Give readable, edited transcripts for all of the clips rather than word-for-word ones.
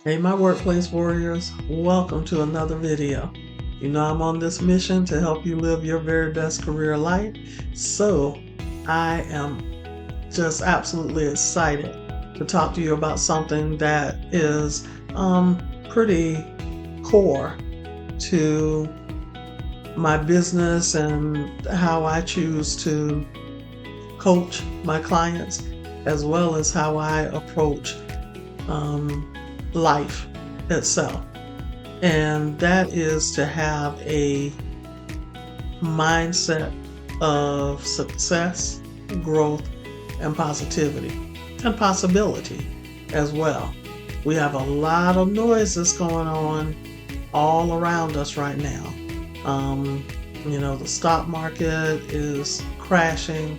Hey, my workplace warriors, welcome to another video. You know, I'm on this mission to help you live your very best career life. So I am just absolutely excited to talk to you about something that is pretty core to my business and how I choose to coach my clients, as well as how I approach life itself. And that is to have a mindset of success, growth, and positivity, and possibility as well. We have a lot of noises going on all around us right now. The stock market is crashing.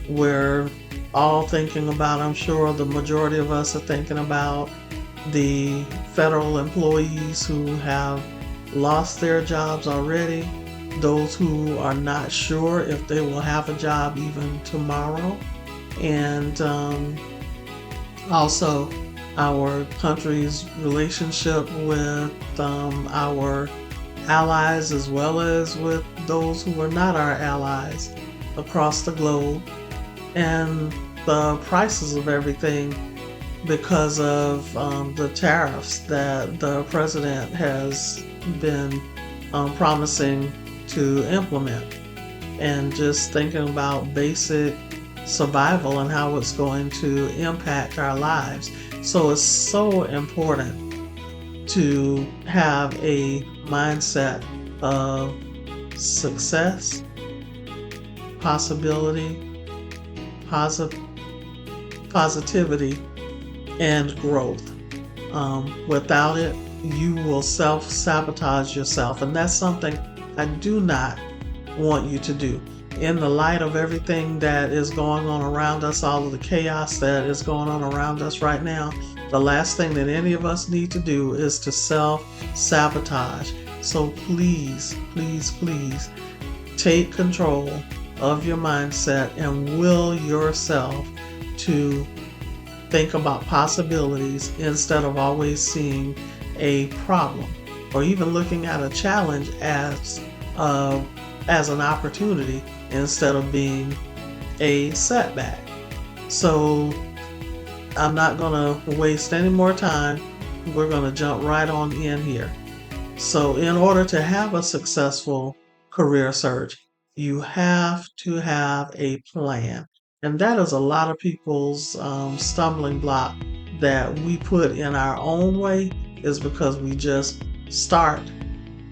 We're all thinking about, I'm sure the majority of us are thinking about the federal employees who have lost their jobs already, those who are not sure if they will have a job even tomorrow, and also our country's relationship with our allies, as well as with those who are not our allies across the globe, and the prices of everything because of the tariffs that the president has been promising to implement, and just thinking about basic survival and how it's going to impact our lives. So it's so important to have a mindset of success, possibility, positivity, and growth. Without it, you will self-sabotage yourself, and that's something I do not want you to do. In the light of everything that is going on around us, all of the chaos that is going on around us right now, the last thing that any of us need to do is to self-sabotage. So please, please, please take control of your mindset and will yourself to think about possibilities instead of always seeing a problem, or even looking at a challenge as an opportunity instead of being a setback. So I'm not going to waste any more time. We're going to jump right on in here. So in order to have a successful career search, you have to have a plan. And that is a lot of people's stumbling block that we put in our own way, is because we just start,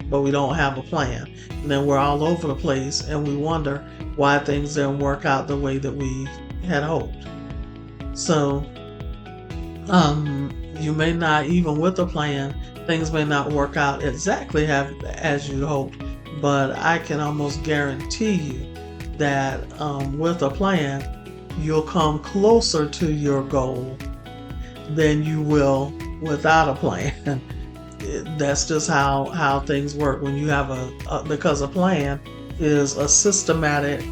but we don't have a plan. And then we're all over the place and we wonder why things didn't work out the way that we had hoped. So you may not, even with a plan, things may not work out exactly as you hoped, but I can almost guarantee you that with a plan, you'll come closer to your goal than you will without a plan. That's just how things work when you have because a plan is a systematic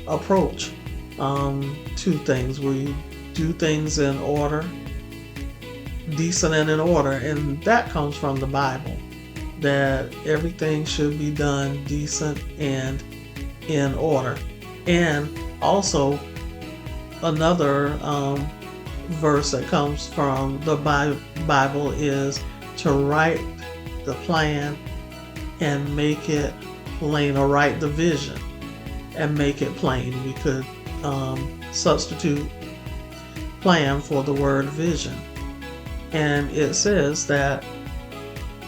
approach to things, where you do things in order, decent and in order, and that comes from the Bible, that everything should be done decent and in order. And also another verse that comes from the Bible is to write the plan and make it plain, or write the vision and make it plain. We could substitute plan for the word vision. And it says that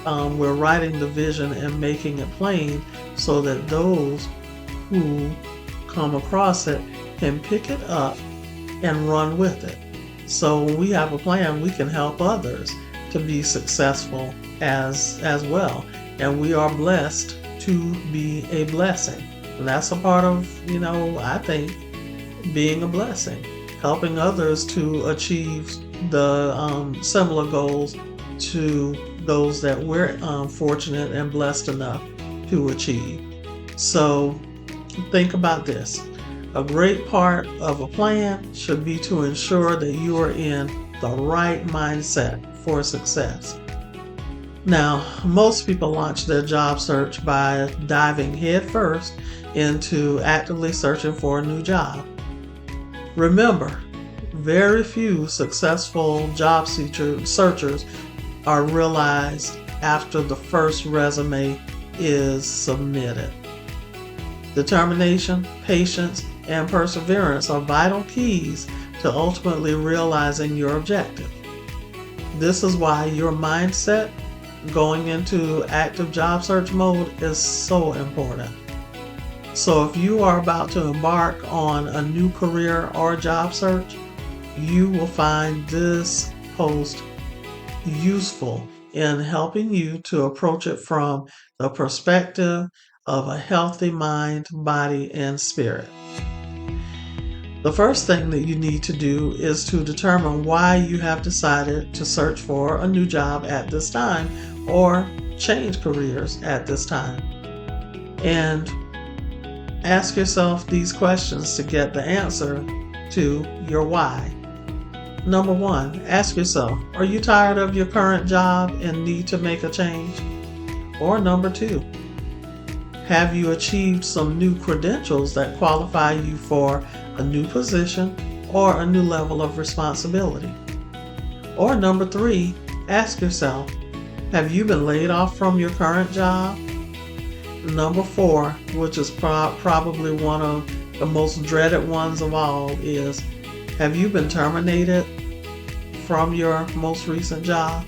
we're writing the vision and making it plain so that those who come across it can pick it up and run with it. So when we have a plan, we can help others to be successful as well. And we are blessed to be a blessing. And that's a part of, I think, being a blessing, helping others to achieve the similar goals to those that we're fortunate and blessed enough to achieve. So think about this. A great part of a plan should be to ensure that you are in the right mindset for success. Now, most people launch their job search by diving headfirst into actively searching for a new job. Remember, very few successful job searchers are realized after the first resume is submitted. Determination, patience, and perseverance are vital keys to ultimately realizing your objective. This is why your mindset going into active job search mode is so important. So if you are about to embark on a new career or job search, you will find this post useful in helping you to approach it from the perspective of a healthy mind, body, and spirit. The first thing that you need to do is to determine why you have decided to search for a new job at this time or change careers at this time. And ask yourself these questions to get the answer to your why. Number one, ask yourself, are you tired of your current job and need to make a change? Or number two, have you achieved some new credentials that qualify you for a new position or a new level of responsibility? Or number three, ask yourself, have you been laid off from your current job? Number four, which is probably one of the most dreaded ones of all, is have you been terminated from your most recent job?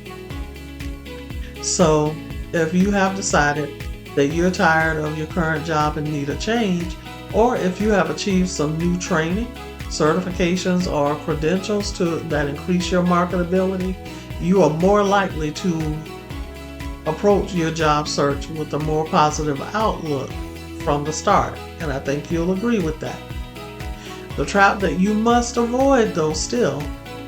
So if you have decided that you're tired of your current job and need a change, or if you have achieved some new training, certifications, or credentials that increase your marketability, you are more likely to approach your job search with a more positive outlook from the start. And I think you'll agree with that. The trap that you must avoid, though, still,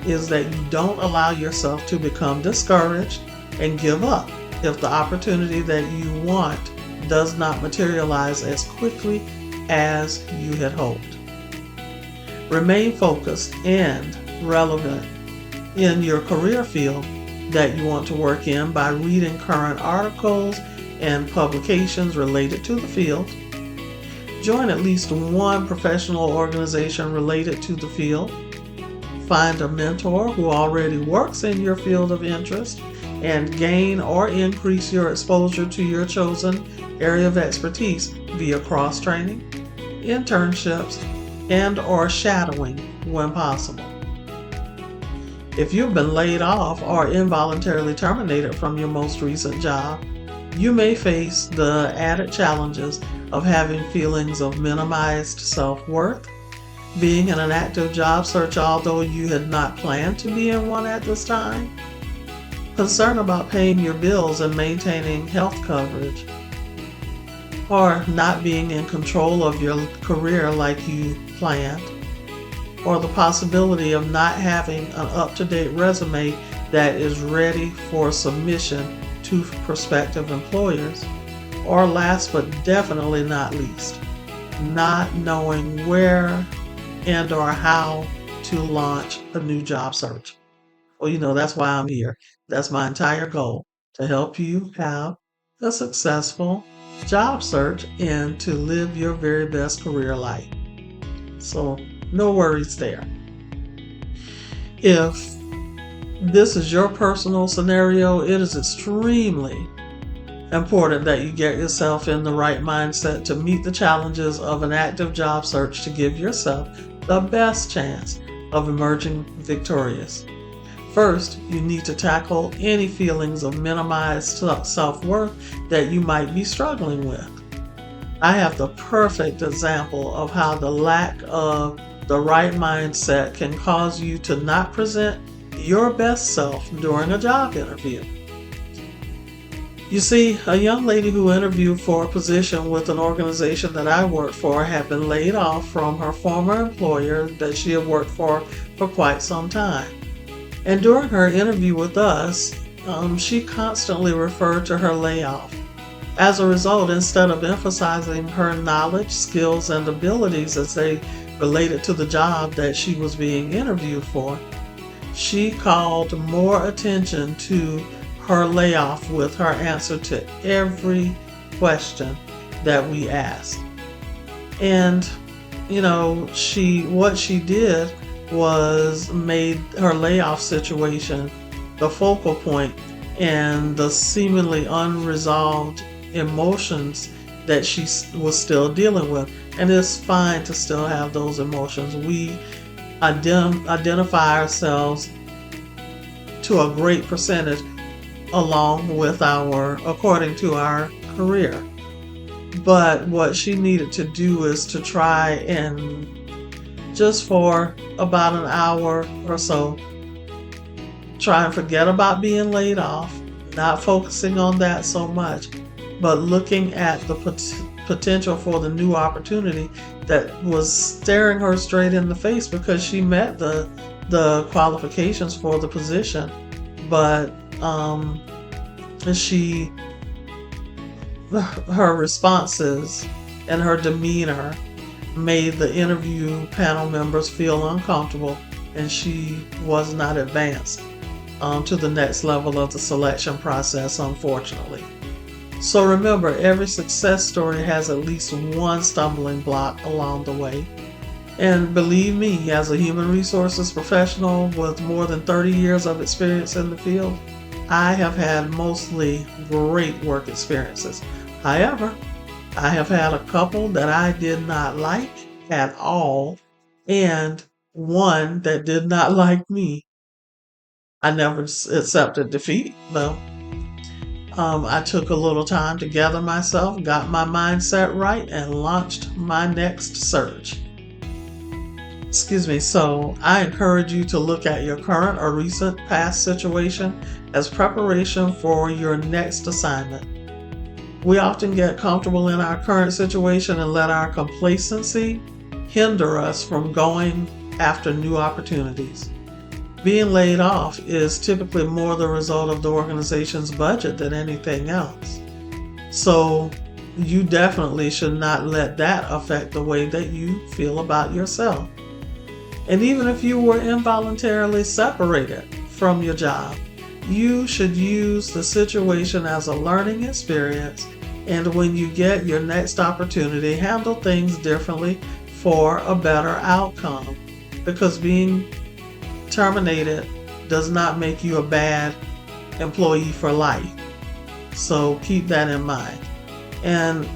is that you don't allow yourself to become discouraged and give up if the opportunity that you want does not materialize as quickly as you had hoped. Remain focused and relevant in your career field that you want to work in by reading current articles and publications related to the field. Join at least one professional organization related to the field. Find a mentor who already works in your field of interest and gain or increase your exposure to your chosen area of expertise via cross-training, internships, and or shadowing when possible. If you've been laid off or involuntarily terminated from your most recent job, you may face the added challenges of having feelings of minimized self-worth, being in an active job search although you had not planned to be in one at this time, concern about paying your bills and maintaining health coverage, or not being in control of your career like you planned, or the possibility of not having an up-to-date resume that is ready for submission to prospective employers, or last but definitely not least, not knowing where and or how to launch a new job search. Well, that's why I'm here. That's my entire goal, to help you have a successful job search and to live your very best career life. So no worries there. If this is your personal scenario, it is extremely important that you get yourself in the right mindset to meet the challenges of an active job search to give yourself the best chance of emerging victorious. First, you need to tackle any feelings of minimized self-worth that you might be struggling with. I have the perfect example of how the lack of the right mindset can cause you to not present your best self during a job interview. You see, a young lady who interviewed for a position with an organization that I worked for had been laid off from her former employer that she had worked for quite some time. And during her interview with us, she constantly referred to her layoff. As a result, instead of emphasizing her knowledge, skills, and abilities as they related to the job that she was being interviewed for, She called more attention to her layoff with her answer to every question that we asked. And what she did was made her layoff situation the focal point and the seemingly unresolved emotions that she was still dealing with. And it's fine to still have those emotions. We identify ourselves to a great percentage according to our career. But what she needed to do is to try and just for about an hour or so, try and forget about being laid off, not focusing on that so much, but looking at the potential for the new opportunity that was staring her straight in the face, because she met the qualifications for the position, but her responses and her demeanor made the interview panel members feel uncomfortable, and she was not advanced to the next level of the selection process, unfortunately. So remember, every success story has at least one stumbling block along the way. And believe me, as a human resources professional with more than 30 years of experience in the field, I have had mostly great work experiences. However, I have had a couple that I did not like at all, and one that did not like me. I never accepted defeat, though. I took a little time to gather myself, got my mindset right, and launched my next search. Excuse me. So I encourage you to look at your current or recent past situation as preparation for your next assignment. We often get comfortable in our current situation and let our complacency hinder us from going after new opportunities. Being laid off is typically more the result of the organization's budget than anything else. So you definitely should not let that affect the way that you feel about yourself. And even if you were involuntarily separated from your job, you should use the situation as a learning experience, and when you get your next opportunity, handle things differently for a better outcome, because being terminated does not make you a bad employee for life. So keep that in mind. And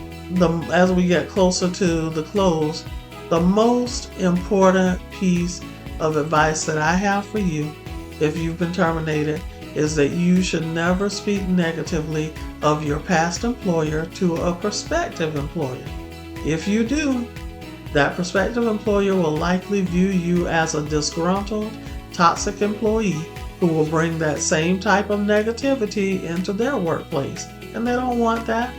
as we get closer to the close, the most important piece of advice that I have for you, if you've been terminated, is that you should never speak negatively of your past employer to a prospective employer. If you do, that prospective employer will likely view you as a disgruntled, toxic employee who will bring that same type of negativity into their workplace, and they don't want that.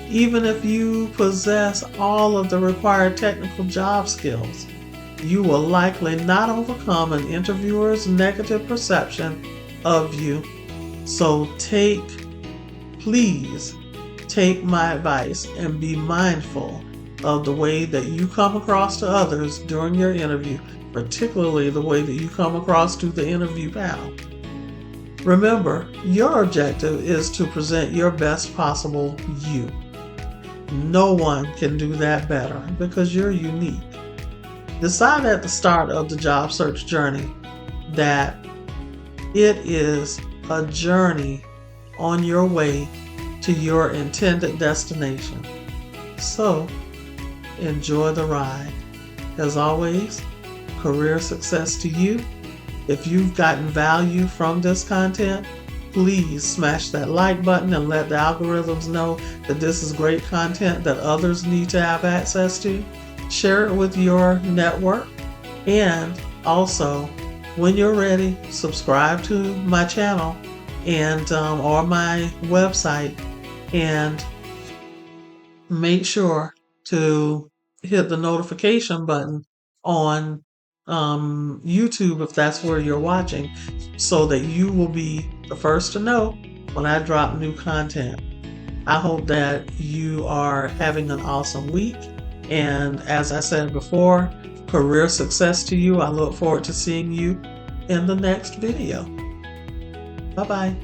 Even if you possess all of the required technical job skills, you will likely not overcome an interviewer's negative perception of you. So please take my advice and be mindful of the way that you come across to others during your interview, particularly the way that you come across to the interview panel. Remember, your objective is to present your best possible you. No one can do that better because you're unique. Decide at the start of the job search journey that it is a journey on your way to your intended destination. So, enjoy the ride. As always, career success to you. If you've gotten value from this content, please smash that like button and let the algorithms know that this is great content that others need to have access to. Share it with your network, and also, when you're ready, subscribe to my channel and or my website, and make sure to hit the notification button on YouTube if that's where you're watching, so that you will be the first to know when I drop new content. I hope that you are having an awesome week, and as I said before, career success to you. I look forward to seeing you in the next video. Bye-bye.